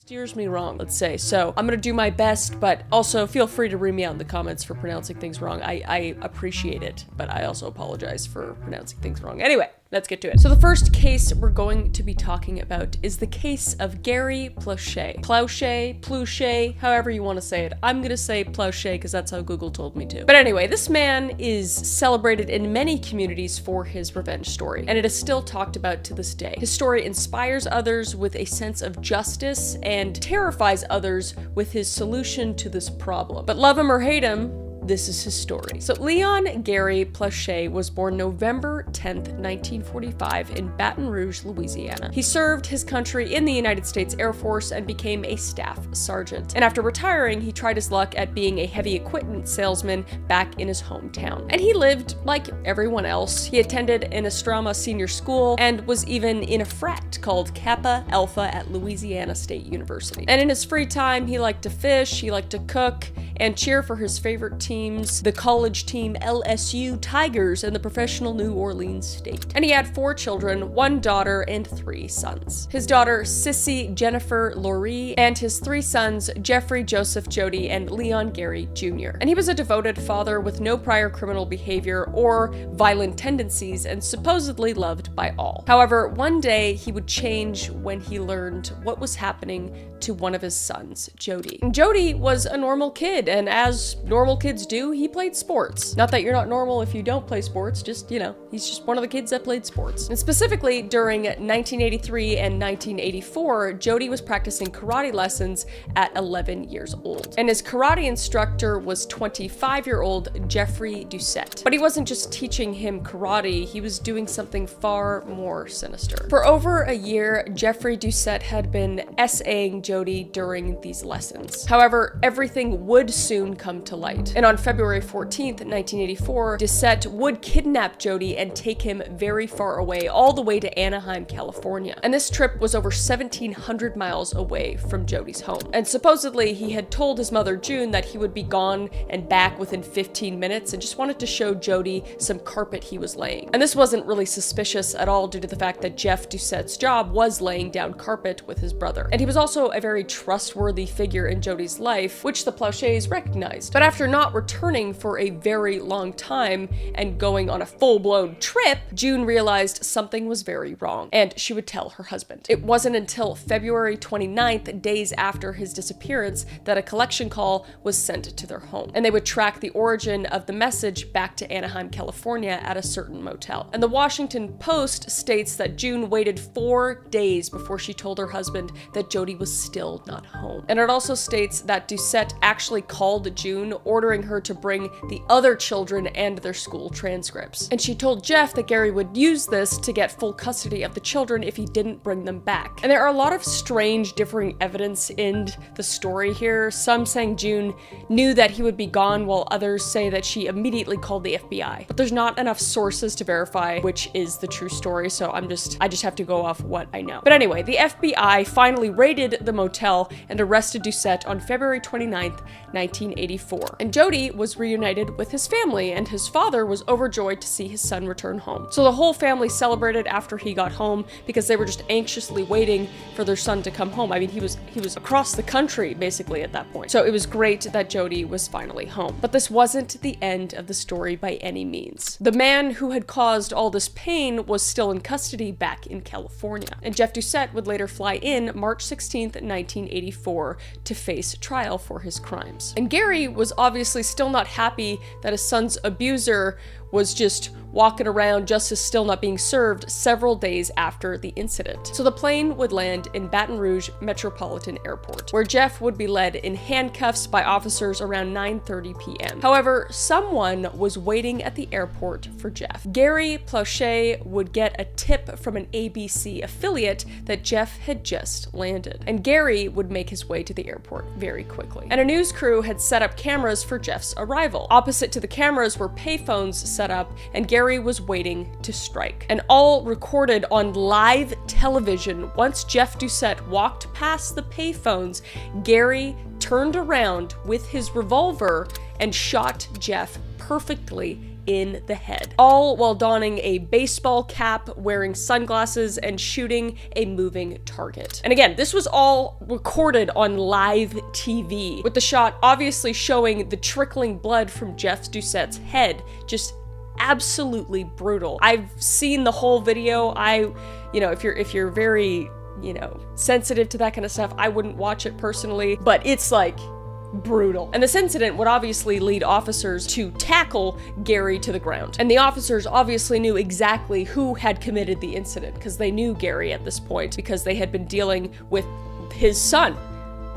steers me wrong, let's say. So I'm gonna do my best, but also feel free to read me out in the comments for pronouncing things wrong. I appreciate it, but I also apologize for pronouncing things wrong. Anyway, let's get to it. So the first case we're going to be talking about is the case of Gary Plauche. Plauche, however you want to say it. I'm gonna say Plauche because that's how Google told me to. But anyway, this man is celebrated in many communities for his revenge story, and it is still talked about to this day. His story inspires others with a sense of justice and terrifies others with his solution to this problem. But love him or hate him, this is his story. So Leon Gary Plauche was born November 10th, 1945 in Baton Rouge, Louisiana. He served his country in the United States Air Force and became a staff sergeant. And after retiring, he tried his luck at being a heavy equipment salesman back in his hometown. And he lived like everyone else. He attended an Estrama senior school and was even in a frat called Kappa Alpha at Louisiana State University. And in his free time, he liked to fish, he liked to cook, and cheer for his favorite teams, the college team LSU Tigers and the professional New Orleans State. And he had 4 children, 1 daughter and 3 sons. His daughter Sissy Jennifer Laurie and his 3 sons Jeffrey Joseph Jody and Leon Gary Jr. And he was a devoted father with no prior criminal behavior or violent tendencies and supposedly loved by all. However, one day he would change when he learned what was happening to one of his sons, Jody. And Jody was a normal kid, and as normal kids do, he played sports. Not that you're not normal if you don't play sports, just, you know, he's just one of the kids that played sports. And specifically during 1983 and 1984, Jody was practicing karate lessons at 11 years old. And his karate instructor was 25-year-old Jeffrey Doucette. But he wasn't just teaching him karate, he was doing something far more sinister. For over a year, Jeffrey Doucette had been SAing Jody during these lessons. However, everything would soon come to light. And on February 14th, 1984, Doucette would kidnap Jody and take him very far away, all the way to Anaheim, California. And this trip was over 1,700 miles away from Jody's home. And supposedly, he had told his mother, June, that he would be gone and back within 15 minutes and just wanted to show Jody some carpet he was laying. And this wasn't really suspicious at all due to the fact that Jeff Doucette's job was laying down carpet with his brother. And he was also a very trustworthy figure in Jody's life, which the Plauches recognized. But after not returning for a very long time and going on a full-blown trip, June realized something was very wrong, and she would tell her husband. It wasn't until February 29th, days after his disappearance, that a collection call was sent to their home. And they would track the origin of the message back to Anaheim, California at a certain motel. And the Washington Post states that June waited 4 days before she told her husband that Jody was still not home. And it also states that Doucette actually called June, ordering her to bring the other children and their school transcripts. And she told Jeff that Gary would use this to get full custody of the children if he didn't bring them back. And there are a lot of strange differing evidence in the story here. Some saying June knew that he would be gone, while others say that she immediately called the FBI. But there's not enough sources to verify which is the true story, so I just have to go off what I know. But anyway, the FBI finally raided the motel and arrested Doucette on February 29th, 1984. And Jody was reunited with his family, and his father was overjoyed to see his son return home. So the whole family celebrated after he got home because they were just anxiously waiting for their son to come home. I mean, he was across the country basically at that point. So it was great that Jody was finally home. But this wasn't the end of the story by any means. The man who had caused all this pain was still in custody back in California. And Jeff Doucette would later fly in March 16th, 1984 to face trial for his crimes. And Gary was obviously still not happy that his son's abuser was just walking around, justice still not being served, several days after the incident. So the plane would land in Baton Rouge Metropolitan Airport, where Jeff would be led in handcuffs by officers around 9:30 p.m. However, someone was waiting at the airport for Jeff. Gary Plauche would get a tip from an ABC affiliate that Jeff had just landed, and Gary would make his way to the airport very quickly. And a news crew had set up cameras for Jeff's arrival. Opposite to the cameras were payphones set up, and Gary was waiting to strike. And all recorded on live television. Once Jeff Doucette walked past the payphones, Gary turned around with his revolver and shot Jeff perfectly in the head, all while donning a baseball cap, wearing sunglasses, and shooting a moving target. And again, this was all recorded on live TV, with the shot obviously showing the trickling blood from Jeff Doucette's head. Just absolutely brutal. I've seen the whole video. If you're very, sensitive to that kind of stuff, I wouldn't watch it personally, but it's like brutal. And this incident would obviously lead officers to tackle Gary to the ground. And the officers obviously knew exactly who had committed the incident, because they knew Gary at this point, because they had been dealing with his son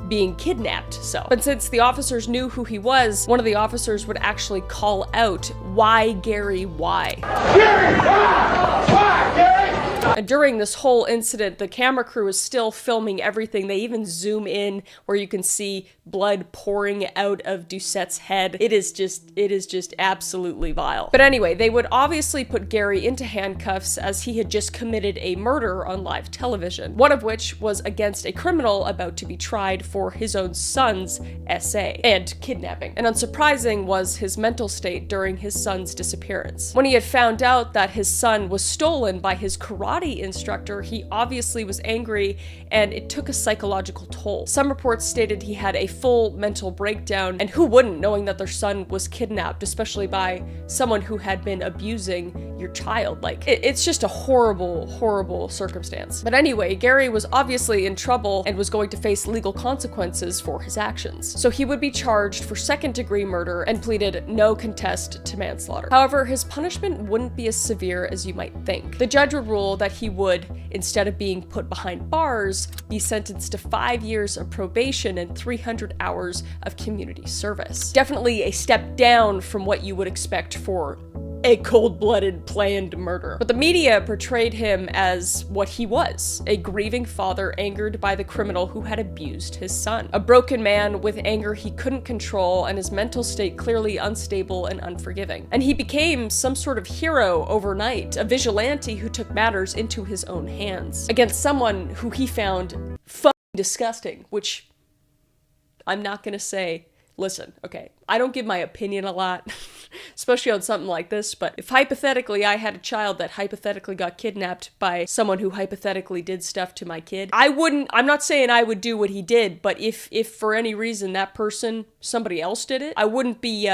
being kidnapped. But since the officers knew who he was, one of the officers would actually call out, "Why, Gary, why?" Gary, why, Gary? And during this whole incident, the camera crew is still filming everything. They even zoom in where you can see blood pouring out of Doucette's head. It is just absolutely vile. But anyway, they would obviously put Gary into handcuffs, as he had just committed a murder on live television, one of which was against a criminal about to be tried for his own son's SA and kidnapping. And unsurprising was his mental state during his son's disappearance. When he had found out that his son was stolen by his karate instructor, he obviously was angry, and it took a psychological toll. Some reports stated he had a full mental breakdown, and who wouldn't, knowing that their son was kidnapped, especially by someone who had been abusing your child? Like, it's just a horrible, horrible circumstance. But anyway, Gary was obviously in trouble and was going to face legal consequences for his actions. So he would be charged for second-degree murder and pleaded no contest to manslaughter. However, his punishment wouldn't be as severe as you might think. The judge would rule that he would, instead of being put behind bars, be sentenced to 5 years of probation and 300 hours of community service. Definitely a step down from what you would expect for a cold-blooded, planned murder. But the media portrayed him as what he was, a grieving father angered by the criminal who had abused his son. A broken man with anger he couldn't control, and his mental state clearly unstable and unforgiving. And he became some sort of hero overnight, a vigilante who took matters into his own hands, against someone who he found fucking disgusting, which I'm not gonna say. Listen, okay, I don't give my opinion a lot, especially on something like this, but if hypothetically I had a child that hypothetically got kidnapped by someone who hypothetically did stuff to my kid, I'm not saying I would do what he did, but if for any reason that person, somebody else did it, I wouldn't be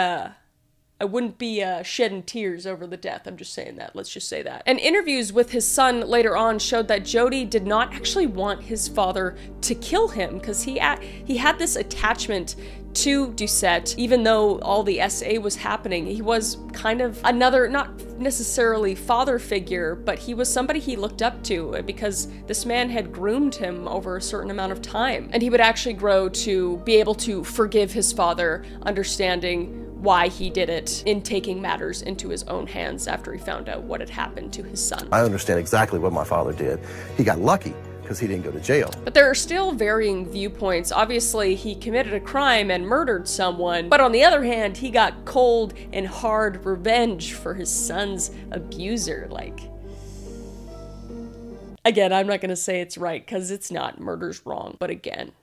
shedding tears over the death. I'm just saying that. Let's just say that. And interviews with his son later on showed that Jody did not actually want his father to kill him, because he had this attachment to Doucette. Even though all the SA was happening, he was kind of another, not necessarily father figure, but he was somebody he looked up to, because this man had groomed him over a certain amount of time. And he would actually grow to be able to forgive his father, understanding why he did it in taking matters into his own hands after he found out what had happened to his son. I understand exactly what my father did. He got lucky because he didn't go to jail. But there are still varying viewpoints. Obviously, he committed a crime and murdered someone, but on the other hand, he got cold and hard revenge for his son's abuser. Like, again, I'm not gonna say it's right, because it's not. Murder's wrong. But again,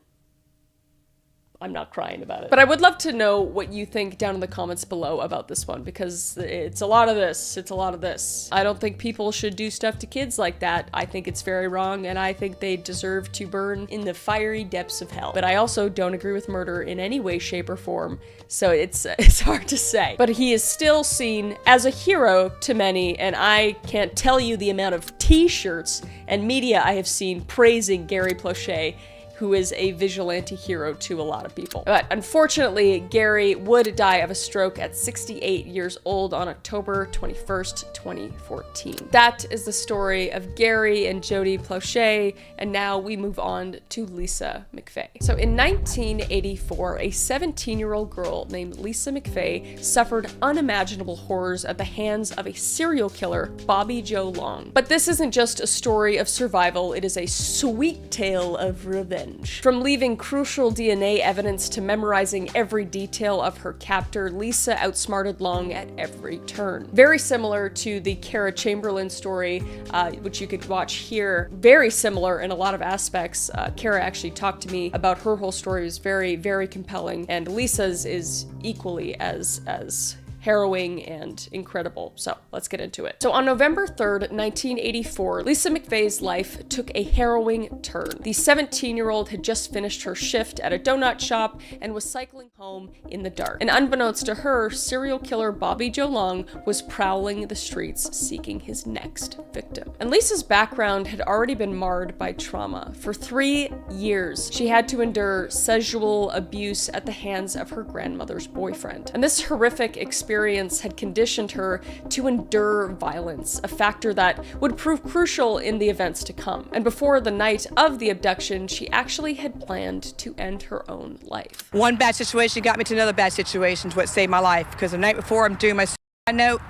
I'm not crying about it. But I would love to know what you think down in the comments below about this one, because it's a lot of this. It's a lot of this. I don't think people should do stuff to kids like that. I think it's very wrong, and I think they deserve to burn in the fiery depths of hell. But I also don't agree with murder in any way, shape, or form, so it's hard to say. But he is still seen as a hero to many, and I can't tell you the amount of t-shirts and media I have seen praising Gary Plauche, who is a vigilante hero to a lot of people. But unfortunately, Gary would die of a stroke at 68 years old on October 21st, 2014. That is the story of Gary and Jody Plauche, and now we move on to Lisa McVey. So in 1984, a 17-year-old girl named Lisa McVey suffered unimaginable horrors at the hands of a serial killer, Bobby Joe Long. But this isn't just a story of survival, it is a sweet tale of revenge. From leaving crucial DNA evidence to memorizing every detail of her captor, Lisa outsmarted Long at every turn. Very similar to the Kara Chamberlain story, which you could watch here. Very similar in a lot of aspects. Kara actually talked to me about her whole story. It was very, very compelling, and Lisa's is equally as harrowing and incredible. So let's get into it. So on November 3rd, 1984, Lisa McVey's life took a harrowing turn. The 17-year-old had just finished her shift at a donut shop and was cycling home in the dark. And unbeknownst to her, serial killer Bobby Joe Long was prowling the streets seeking his next victim. And Lisa's background had already been marred by trauma. For 3 years, she had to endure sexual abuse at the hands of her grandmother's boyfriend. And this horrific experience had conditioned her to endure violence, a factor that would prove crucial in the events to come. And before the night of the abduction, she actually had planned to end her own life. One bad situation got me to another bad situation to what saved my life, because the night before I'm doing my suicide note,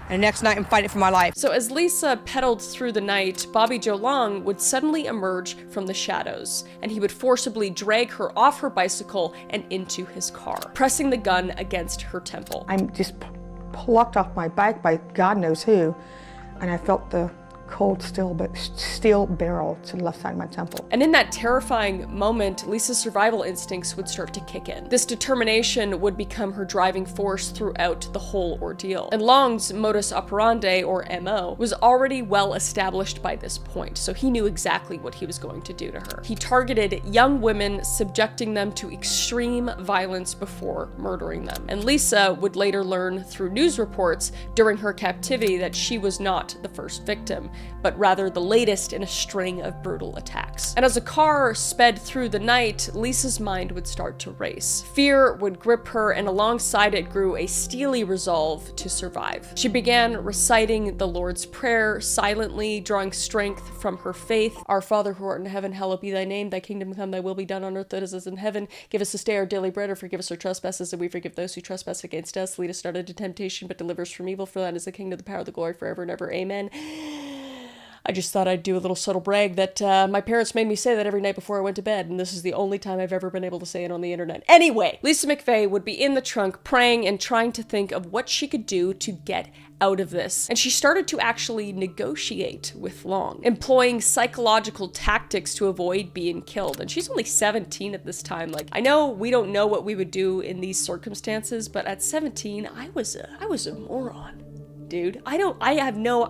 and the next night I'm fighting for my life. So as Lisa pedaled through the night, Bobby Joe Long would suddenly emerge from the shadows, and he would forcibly drag her off her bicycle and into his car, pressing the gun against her temple. I'm just plucked off my bike by God knows who, and I felt the cold steel barrel to the left side of my temple. And in that terrifying moment, Lisa's survival instincts would start to kick in. This determination would become her driving force throughout the whole ordeal. And Long's modus operandi, or MO, was already well established by this point, so he knew exactly what he was going to do to her. He targeted young women, subjecting them to extreme violence before murdering them. And Lisa would later learn through news reports during her captivity that she was not the first victim, but rather the latest in a string of brutal attacks. And as the car sped through the night, Lisa's mind would start to race. Fear would grip her, and alongside it grew a steely resolve to survive. She began reciting the Lord's Prayer silently, drawing strength from her faith. Our Father who art in heaven, hallowed be thy name. Thy kingdom come, thy will be done on earth as it is in heaven. Give us this day our daily bread, or forgive us our trespasses, and we forgive those who trespass against us. Lead us not into temptation, but deliver us from evil. For thine is the kingdom, the power, the glory, forever and ever. Amen. I just thought I'd do a little subtle brag that my parents made me say that every night before I went to bed, and this is the only time I've ever been able to say it on the internet. Anyway, Lisa McVey would be in the trunk praying and trying to think of what she could do to get out of this. And she started to actually negotiate with Long, employing psychological tactics to avoid being killed. And she's only 17 at this time. Like, I know we don't know what we would do in these circumstances, but at 17, I was a moron. Dude, I have no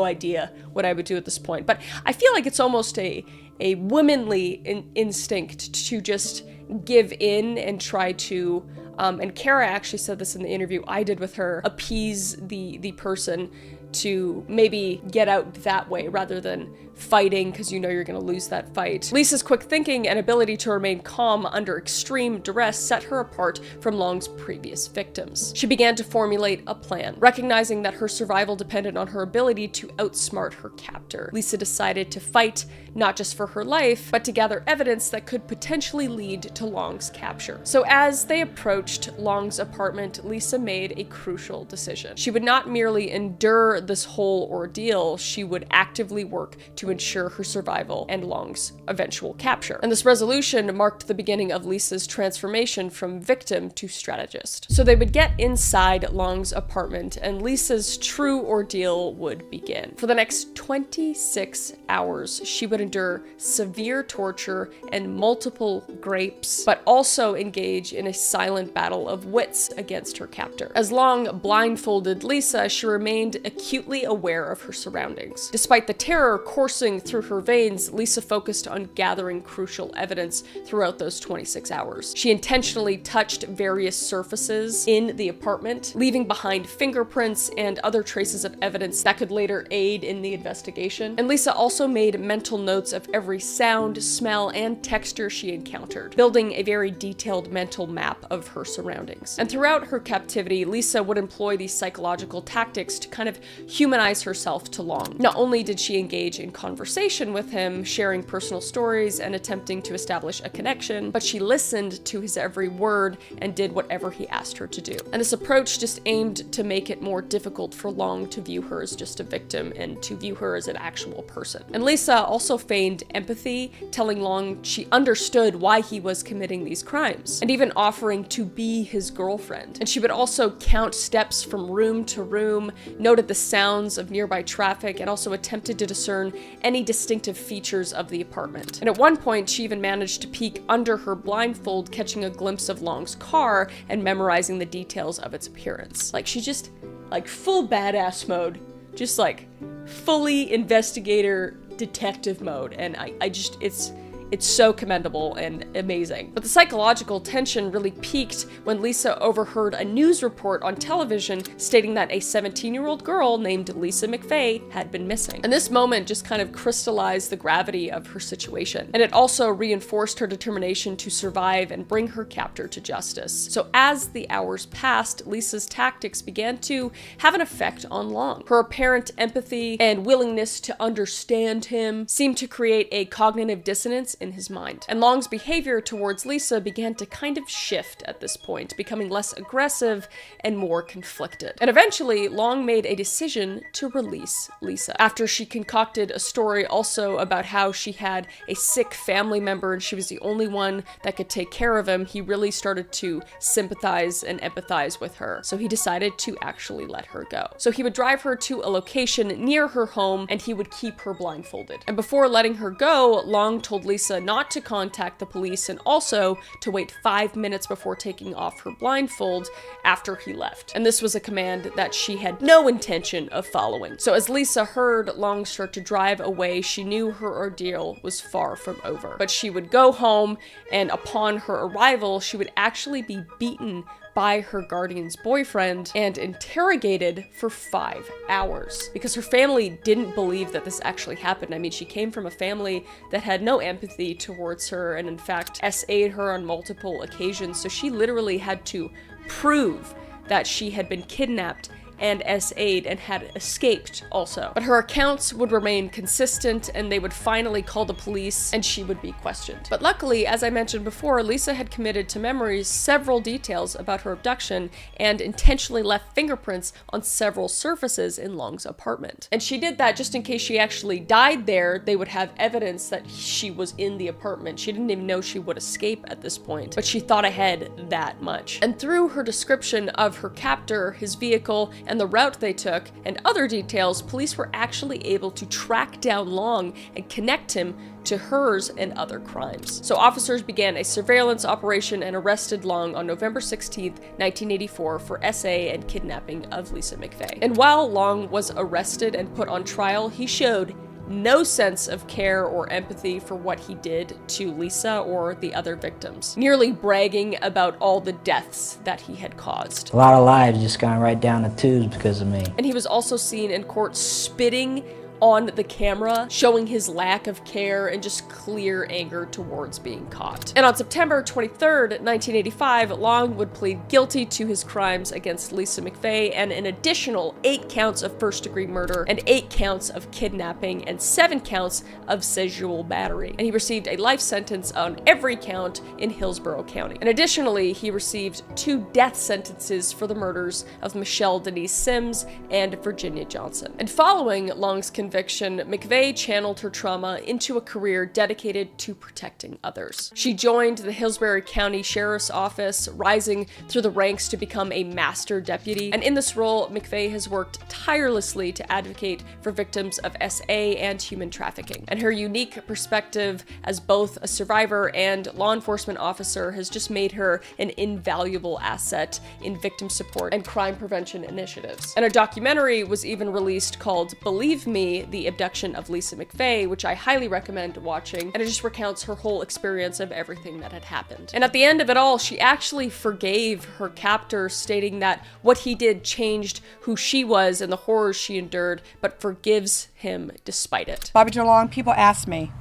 idea what I would do at this point, but I feel like it's almost a womanly instinct to just give in and try to, and Kara actually said this in the interview I did with her, appease the person to maybe get out that way rather than fighting because you know you're going to lose that fight. Lisa's quick thinking and ability to remain calm under extreme duress set her apart from Long's previous victims. She began to formulate a plan, recognizing that her survival depended on her ability to outsmart her captor. Lisa decided to fight not just for her life, but to gather evidence that could potentially lead to Long's capture. So as they approached Long's apartment, Lisa made a crucial decision. She would not merely endure this whole ordeal, she would actively work to ensure her survival and Long's eventual capture. And this resolution marked the beginning of Lisa's transformation from victim to strategist. So they would get inside Long's apartment, and Lisa's true ordeal would begin. For the next 26 hours, she would endure severe torture and multiple grapes, but also engage in a silent battle of wits against her captor. As Long blindfolded Lisa, she remained acutely aware of her surroundings. Despite the terror coursing through her veins, Lisa focused on gathering crucial evidence throughout those 26 hours. She intentionally touched various surfaces in the apartment, leaving behind fingerprints and other traces of evidence that could later aid in the investigation. And Lisa also made mental notes of every sound, smell, and texture she encountered, building a very detailed mental map of her surroundings. And throughout her captivity, Lisa would employ these psychological tactics to kind of humanize herself to Long. Not only did she engage in conversation with him, sharing personal stories and attempting to establish a connection, but she listened to his every word and did whatever he asked her to do. And this approach just aimed to make it more difficult for Long to view her as just a victim and to view her as an actual person. And Lisa also feigned empathy, telling Long she understood why he was committing these crimes, and even offering to be his girlfriend. And she would also count steps from room to room, noted the sounds of nearby traffic, and also attempted to discern any distinctive features of the apartment. And at one point, she even managed to peek under her blindfold, catching a glimpse of Long's car and memorizing the details of its appearance. Like, she just, like, full badass mode, just like fully investigator detective mode. And I just, it's so commendable and amazing. But the psychological tension really peaked when Lisa overheard a news report on television stating that a 17-year-old girl named Lisa McVey had been missing. And this moment just kind of crystallized the gravity of her situation. And it also reinforced her determination to survive and bring her captor to justice. So as the hours passed, Lisa's tactics began to have an effect on Long. Her apparent empathy and willingness to understand him seemed to create a cognitive dissonance in his mind. And Long's behavior towards Lisa began to kind of shift at this point, becoming less aggressive and more conflicted. And eventually, Long made a decision to release Lisa. After she concocted a story also about how she had a sick family member and she was the only one that could take care of him, he really started to sympathize and empathize with her. So he decided to actually let her go. So he would drive her to a location near her home and he would keep her blindfolded. And before letting her go, Long told Lisa not to contact the police and also to wait 5 minutes before taking off her blindfold after he left. And this was a command that she had no intention of following. So as Lisa heard Long start to drive away, she knew her ordeal was far from over. But she would go home, and upon her arrival, she would actually be beaten by her guardian's boyfriend and interrogated for 5 hours because her family didn't believe that this actually happened. I mean, she came from a family that had no empathy towards her and in fact SA'd her on multiple occasions, so she literally had to prove that she had been kidnapped and SA'd and had escaped also. But her accounts would remain consistent and they would finally call the police and she would be questioned. But luckily, as I mentioned before, Lisa had committed to memory several details about her abduction and intentionally left fingerprints on several surfaces in Long's apartment. And she did that just in case she actually died there, they would have evidence that she was in the apartment. She didn't even know she would escape at this point, but she thought ahead that much. And through her description of her captor, his vehicle, and the route they took, and other details, police were actually able to track down Long and connect him to hers and other crimes. So officers began a surveillance operation and arrested Long on November 16th, 1984 for SA and kidnapping of Lisa McVey. And while Long was arrested and put on trial, he showed no sense of care or empathy for what he did to Lisa or the other victims, nearly bragging about all the deaths that he had caused. A lot of lives just gone right down the tubes because of me. And he was also seen in court spitting on the camera, showing his lack of care and just clear anger towards being caught. And on September 23rd, 1985, Long would plead guilty to his crimes against Lisa McVey and an additional 8 counts of first-degree murder and 8 counts of kidnapping and 7 counts of sexual battery. And he received a life sentence on every count in Hillsborough County. And additionally, he received 2 death sentences for the murders of Michelle Denise Sims and Virginia Johnson. And following Long's conviction, McVey channeled her trauma into a career dedicated to protecting others. She joined the Hillsborough County Sheriff's Office, rising through the ranks to become a master deputy. And in this role, McVey has worked tirelessly to advocate for victims of SA and human trafficking. And her unique perspective as both a survivor and law enforcement officer has just made her an invaluable asset in victim support and crime prevention initiatives. And a documentary was even released called Believe Me, The Abduction of Lisa McVey, which I highly recommend watching, and it just recounts her whole experience of everything that had happened. And at the end of it all, she actually forgave her captor, stating that what he did changed who she was and the horrors she endured, but forgives him despite it. Bobby Joe Long, people ask me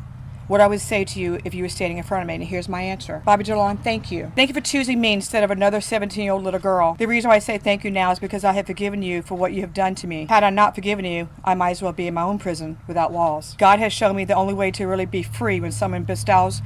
what I would say to you if you were standing in front of me, and here's my answer. Bobby Joe Long, thank you. Thank you for choosing me instead of another 17-year-old little girl. The reason why I say thank you now is because I have forgiven you for what you have done to me. Had I not forgiven you, I might as well be in my own prison without walls. God has shown me the only way to really be free when someone bestows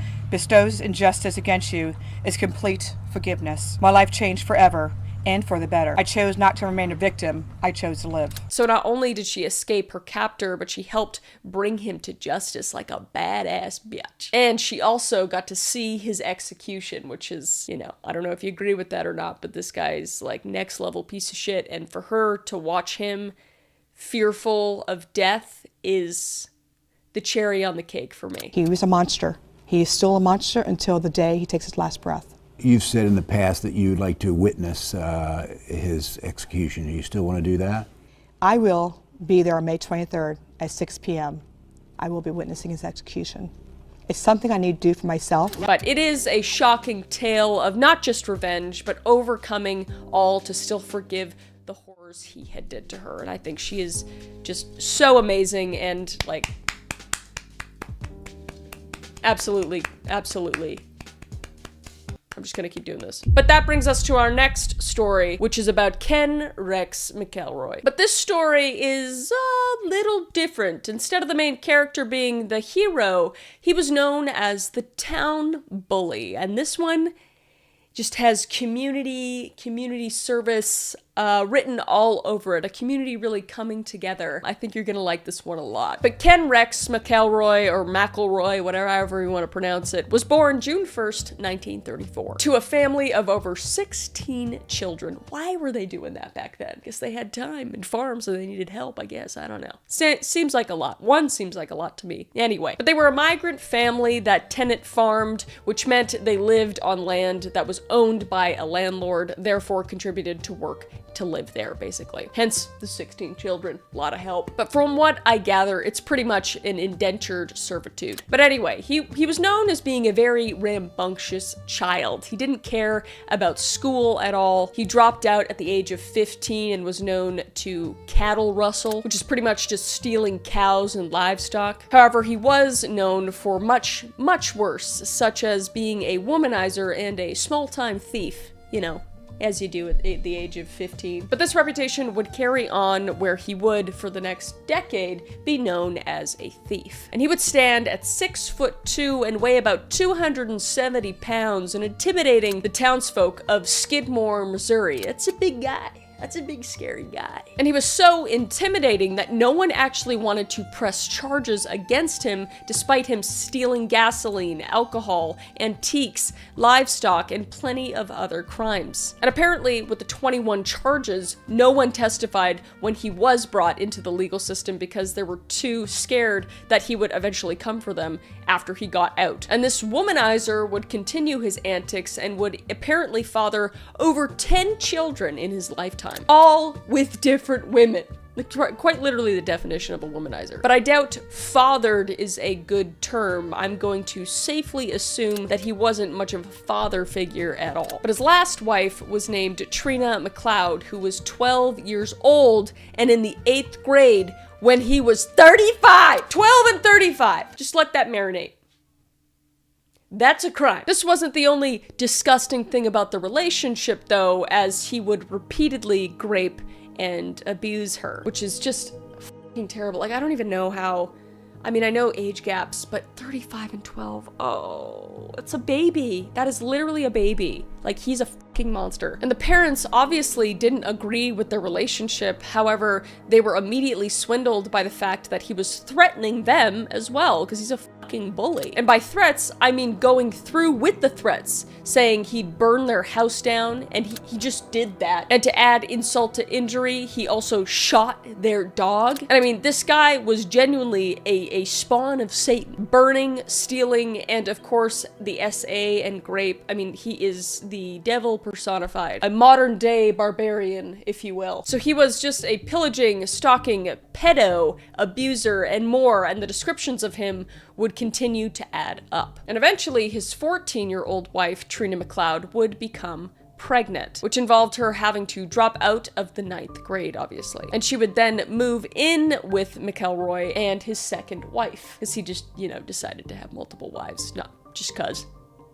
injustice against you is complete forgiveness. My life changed forever, and for the better. I chose not to remain a victim. I chose to live. So not only did she escape her captor, but she helped bring him to justice like a badass bitch. And she also got to see his execution, which is, you know, I don't know if you agree with that or not, but this guy's like next level piece of shit. And for her to watch him fearful of death is the cherry on the cake for me. He was a monster. He is still a monster until the day he takes his last breath. You've said in the past that you'd like to witness his execution. Do you still want to do that? I will be there on May 23rd at 6 p.m. I will be witnessing his execution. It's something I need to do for myself. But it is a shocking tale of not just revenge, but overcoming all to still forgive the horrors he had did to her. And I think she is just so amazing and, like, absolutely, absolutely. I'm just gonna keep doing this. But that brings us to our next story, which is about Ken Rex McElroy. But this story is a little different. Instead of the main character being the hero, he was known as the town bully. And this one just has community service written all over it. A community really coming together. I think you're gonna like this one a lot. But Ken Rex McElroy, or McElroy, however you want to pronounce it, was born June 1st, 1934, to a family of over 16 children. Why were they doing that back then? I guess they had time and farms, so they needed help, I guess. I don't know. Seems like a lot. One seems like a lot to me. Anyway, but they were a migrant family that tenant farmed, which meant they lived on land that was owned by a landlord, therefore contributed to work to live there, basically. Hence the 16 children. A lot of help. But from what I gather, it's pretty much an indentured servitude. But anyway, he was known as being a very rambunctious child. He didn't care about school at all. He dropped out at the age of 15 and was known to cattle rustle, which is pretty much just stealing cows and livestock. However, he was known for much, much worse, such as being a womanizer and a small-time thief, you know, as you do at the age of 15. But this reputation would carry on where he would, for the next decade, be known as a thief. And he would stand at 6'2" and weigh about 270 pounds and intimidating the townsfolk of Skidmore, Missouri. It's a big guy. That's a big, scary guy. And he was so intimidating that no one actually wanted to press charges against him, despite him stealing gasoline, alcohol, antiques, livestock, and plenty of other crimes. And apparently, with the 21 charges, no one testified when he was brought into the legal system because they were too scared that he would eventually come for them after he got out. And this womanizer would continue his antics and would apparently father over 10 children in his lifetime. All with different women. Like, quite literally the definition of a womanizer. But I doubt fathered is a good term. I'm going to safely assume that he wasn't much of a father figure at all. But his last wife was named Trina McLeod, who was 12 years old and in the 8th grade when he was 35. 12 and 35. Just let that marinate. That's a crime. This wasn't the only disgusting thing about the relationship, though, as he would repeatedly grape and abuse her, which is just fucking terrible. Like, I don't even know how. I mean, I know age gaps, but 35 and 12, oh, it's a baby. That is literally a baby. Like, he's a fucking monster. And the parents obviously didn't agree with their relationship. However, they were immediately swindled by the fact that he was threatening them as well, because he's a fucking bully. And by threats, I mean going through with the threats, saying he'd burn their house down, and he just did that. And to add insult to injury, he also shot their dog. And I mean, this guy was genuinely a spawn of Satan. Burning, stealing, and of course, the SA and grape. I mean, he is the devil personified. A modern day barbarian, if you will. So he was just a pillaging, stalking, pedo, abuser, and more, and the descriptions of him would continue to add up. And eventually, his 14-year-old wife, Trina McLeod, would become pregnant, which involved her having to drop out of the 9th grade, obviously. And she would then move in with McElroy and his second wife, because he just, you know, decided to have multiple wives, not just cuz.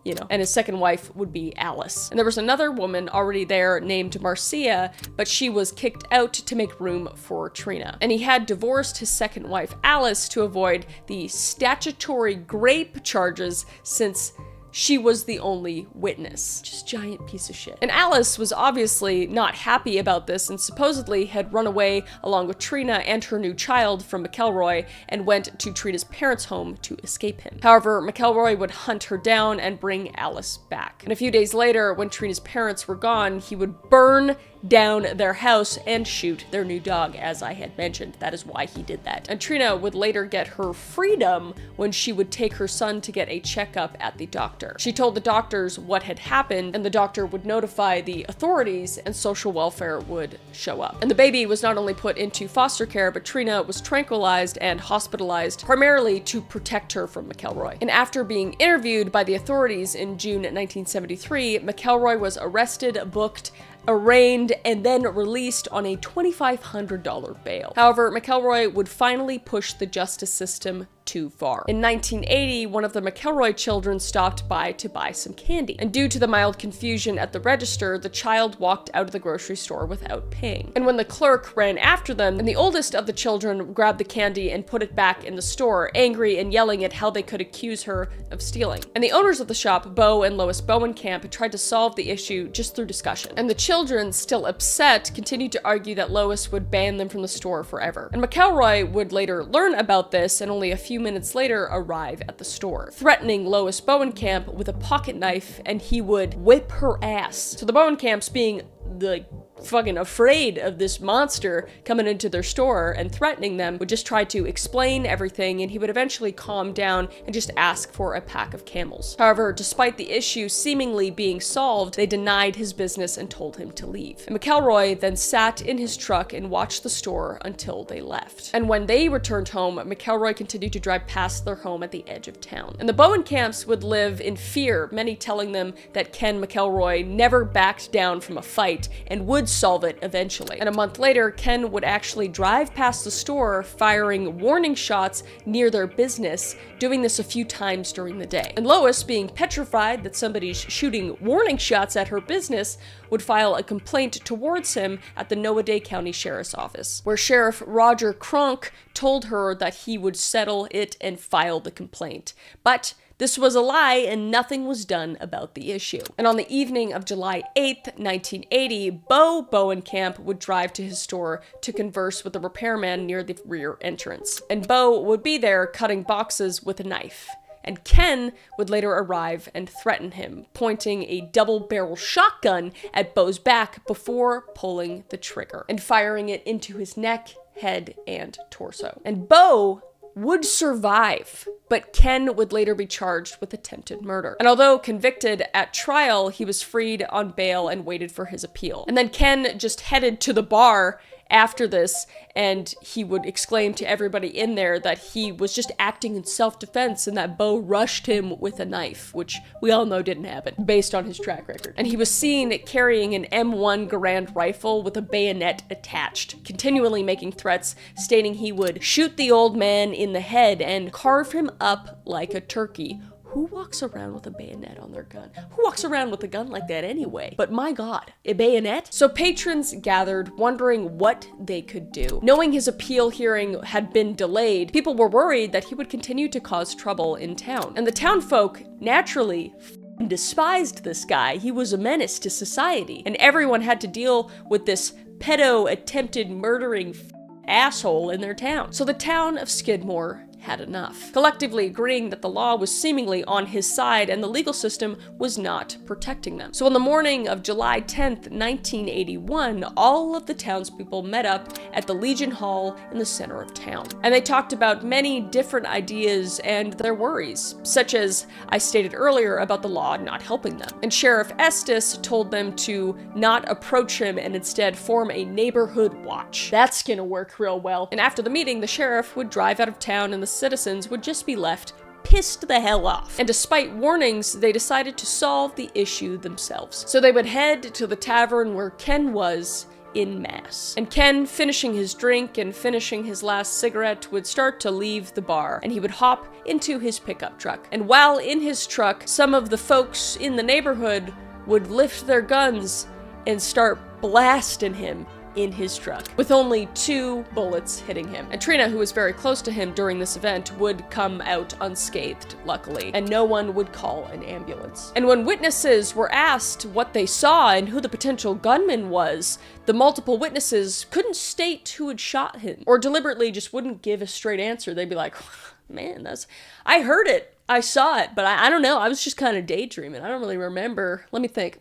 You know, and his second wife would be Alice. And there was another woman already there named Marcia, but she was kicked out to make room for Trina. And he had divorced his second wife, Alice, to avoid the statutory grape charges, since she was the only witness. Just giant piece of shit. And Alice was obviously not happy about this and supposedly had run away along with Trina and her new child from McElroy and went to Trina's parents' home to escape him. However, McElroy would hunt her down and bring Alice back. And a few days later, when Trina's parents were gone, he would burn down their house and shoot their new dog, as I had mentioned. That is why he did that. And Trina would later get her freedom when she would take her son to get a checkup at the doctor. She told the doctors what had happened, and the doctor would notify the authorities and social welfare would show up. And the baby was not only put into foster care, but Trina was tranquilized and hospitalized primarily to protect her from McElroy. And after being interviewed by the authorities in June 1973, McElroy was arrested, booked, arraigned, and then released on a $2,500 bail. However, McElroy would finally push the justice system too far. In 1980, one of the McElroy children stopped by to buy some candy, and due to the mild confusion at the register, the child walked out of the grocery store without paying. And when the clerk ran after them, and the oldest of the children grabbed the candy and put it back in the store, angry and yelling at how they could accuse her of stealing. And the owners of the shop, Bo and Lois Bowenkamp, tried to solve the issue just through discussion. And the children, still upset, continued to argue that Lois would ban them from the store forever. And McElroy would later learn about this and only a few minutes later arrive at the store, threatening Lois Bowenkamp with a pocket knife, and he would whip her ass. So the Bowenkamps, being the fucking afraid of this monster coming into their store and threatening them, would just try to explain everything, and he would eventually calm down and just ask for a pack of Camels. However, despite the issue seemingly being solved, they denied his business and told him to leave. And McElroy then sat in his truck and watched the store until they left. And when they returned home, McElroy continued to drive past their home at the edge of town. And the Bowenkamps would live in fear, many telling them that Ken McElroy never backed down from a fight and would solve it eventually. And a month later, Ken would actually drive past the store, firing warning shots near their business, doing this a few times during the day. And Lois, being petrified that somebody's shooting warning shots at her business, would file a complaint towards him at the Noaday County Sheriff's Office, where Sheriff Roger Kronk told her that he would settle it and file the complaint. But this was a lie, and nothing was done about the issue. And on the evening of July 8th, 1980, Bo Bowenkamp would drive to his store to converse with the repairman near the rear entrance. And Bo would be there cutting boxes with a knife. And Ken would later arrive and threaten him, pointing a double-barrel shotgun at Bo's back before pulling the trigger and firing it into his neck, head, and torso. And Bo would survive, but Ken would later be charged with attempted murder. And although convicted at trial, he was freed on bail and waited for his appeal. And then Ken just headed to the bar after this, and he would exclaim to everybody in there that he was just acting in self-defense and that Bo rushed him with a knife, which we all know didn't happen, based on his track record. And he was seen carrying an M1 Garand rifle with a bayonet attached, continually making threats, stating he would shoot the old man in the head and carve him up like a turkey. Who walks around with a bayonet on their gun? Who walks around with a gun like that anyway? But my God, a bayonet? So patrons gathered, wondering what they could do. Knowing his appeal hearing had been delayed, people were worried that he would continue to cause trouble in town. And the townfolk naturally despised this guy. He was a menace to society, and everyone had to deal with this pedo attempted murdering asshole in their town. So the town of Skidmore had enough, collectively agreeing that the law was seemingly on his side and the legal system was not protecting them. So on the morning of July 10th, 1981, all of the townspeople met up at the Legion Hall in the center of town. And they talked about many different ideas and their worries, such as I stated earlier about the law not helping them. And Sheriff Estes told them to not approach him and instead form a neighborhood watch. That's gonna work real well. And after the meeting, the sheriff would drive out of town and the citizens would just be left pissed the hell off. And despite warnings, they decided to solve the issue themselves. So they would head to the tavern where Ken was en masse. And Ken, finishing his drink and finishing his last cigarette, would start to leave the bar, and he would hop into his pickup truck. And while in his truck, some of the folks in the neighborhood would lift their guns and start blasting him in his truck, with only 2 bullets hitting him. And Trina, who was very close to him during this event, would come out unscathed, luckily, and no one would call an ambulance. And when witnesses were asked what they saw and who the potential gunman was, the multiple witnesses couldn't state who had shot him, or deliberately just wouldn't give a straight answer. They'd be like, man, I heard it, I saw it, but I don't know, I was just kind of daydreaming. I don't really remember. Let me think.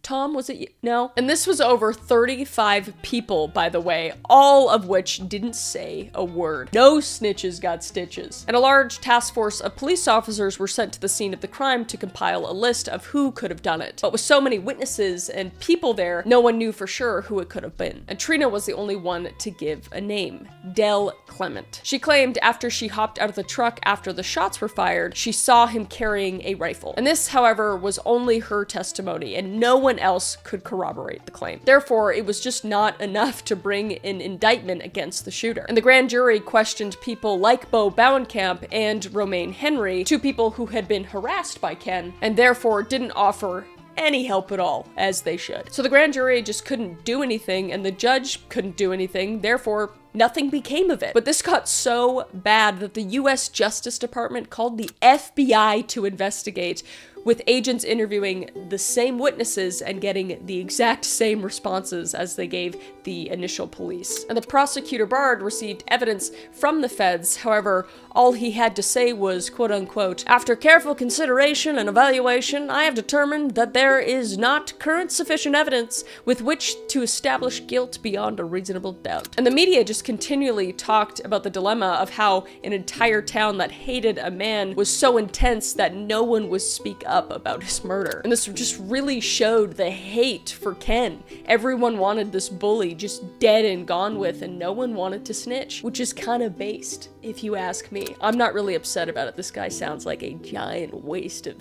Tom, was it you? No. And this was over 35 people, by the way, all of which didn't say a word. No snitches got stitches. And a large task force of police officers were sent to the scene of the crime to compile a list of who could have done it. But with so many witnesses and people there, no one knew for sure who it could have been. And Trina was the only one to give a name, Del Clement. She claimed after she hopped out of the truck after the shots were fired, she saw him carrying a rifle. And this, however, was only her testimony, and no one else could corroborate the claim. Therefore, it was just not enough to bring an indictment against the shooter. And the grand jury questioned people like Bo Bauenkamp and Romaine Henry, 2 people who had been harassed by Ken, and therefore didn't offer any help at all, as they should. So the grand jury just couldn't do anything, and the judge couldn't do anything, therefore nothing became of it. But this got so bad that the US Justice Department called the FBI to investigate, with agents interviewing the same witnesses and getting the exact same responses as they gave the initial police. And the prosecutor Bard received evidence from the feds. However, all he had to say was, quote unquote, "After careful consideration and evaluation, I have determined that there is not current sufficient evidence with which to establish guilt beyond a reasonable doubt." And the media just continually talked about the dilemma of how an entire town that hated a man was so intense that no one would speak up about his murder. And this just really showed the hate for Ken. Everyone wanted this bully just dead and gone with, and no one wanted to snitch, which is kind of based, if you ask me. I'm not really upset about it. This guy sounds like a giant waste of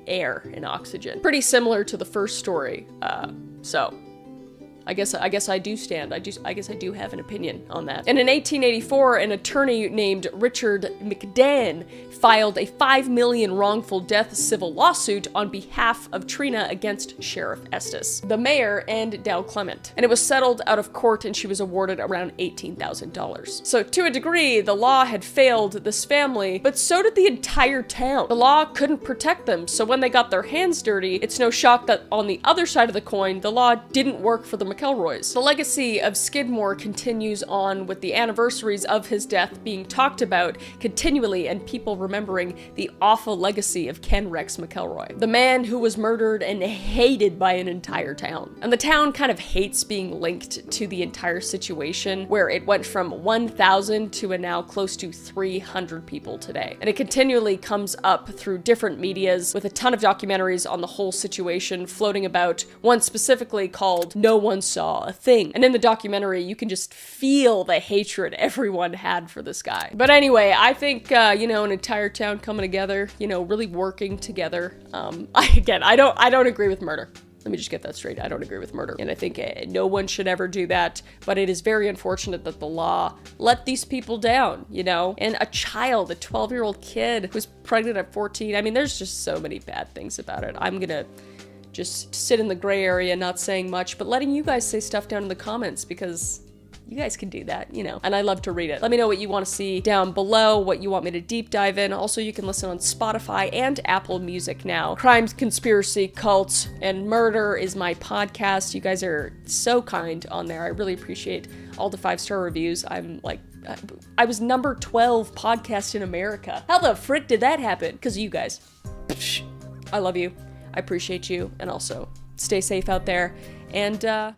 air and oxygen. Pretty similar to the first story. So I guess I do stand. I guess I do have an opinion on that. And in 1884, an attorney named Richard McDan filed a $5 million wrongful death civil lawsuit on behalf of Trina against Sheriff Estes, the mayor, and Del Clement. And it was settled out of court, and she was awarded around $18,000. So to a degree, the law had failed this family, but so did the entire town. The law couldn't protect them, so when they got their hands dirty, it's no shock that on the other side of the coin, the law didn't work for the McElroys. The legacy of Skidmore continues on, with the anniversaries of his death being talked about continually and people remembering the awful legacy of Ken Rex McElroy, the man who was murdered and hated by an entire town. And the town kind of hates being linked to the entire situation, where it went from 1,000 to a now close to 300 people today. And it continually comes up through different medias, with a ton of documentaries on the whole situation floating about, one specifically called No One Saw a Thing. And in the documentary, you can just feel the hatred everyone had for this guy. But anyway, I think, an entire town coming together, really working together. I don't agree with murder. Let me just get that straight. I don't agree with murder. And I think no one should ever do that. But it is very unfortunate that the law let these people down, And a child, a 12-year-old kid who's pregnant at 14. I mean, there's just so many bad things about it. I'm gonna just sit in the gray area, not saying much, but letting you guys say stuff down in the comments, because you guys can do that, and I love to read it. Let me know what you want to see down below, what you want me to deep dive in. Also, you can listen on Spotify and Apple Music now. Crimes, Conspiracy, Cults, and Murder is my podcast. You guys are so kind on there. I really appreciate all the 5-star reviews. I was number 12 podcast in America. How the frick did that happen? Because of you guys. I love you. I appreciate you. And also, stay safe out there. And,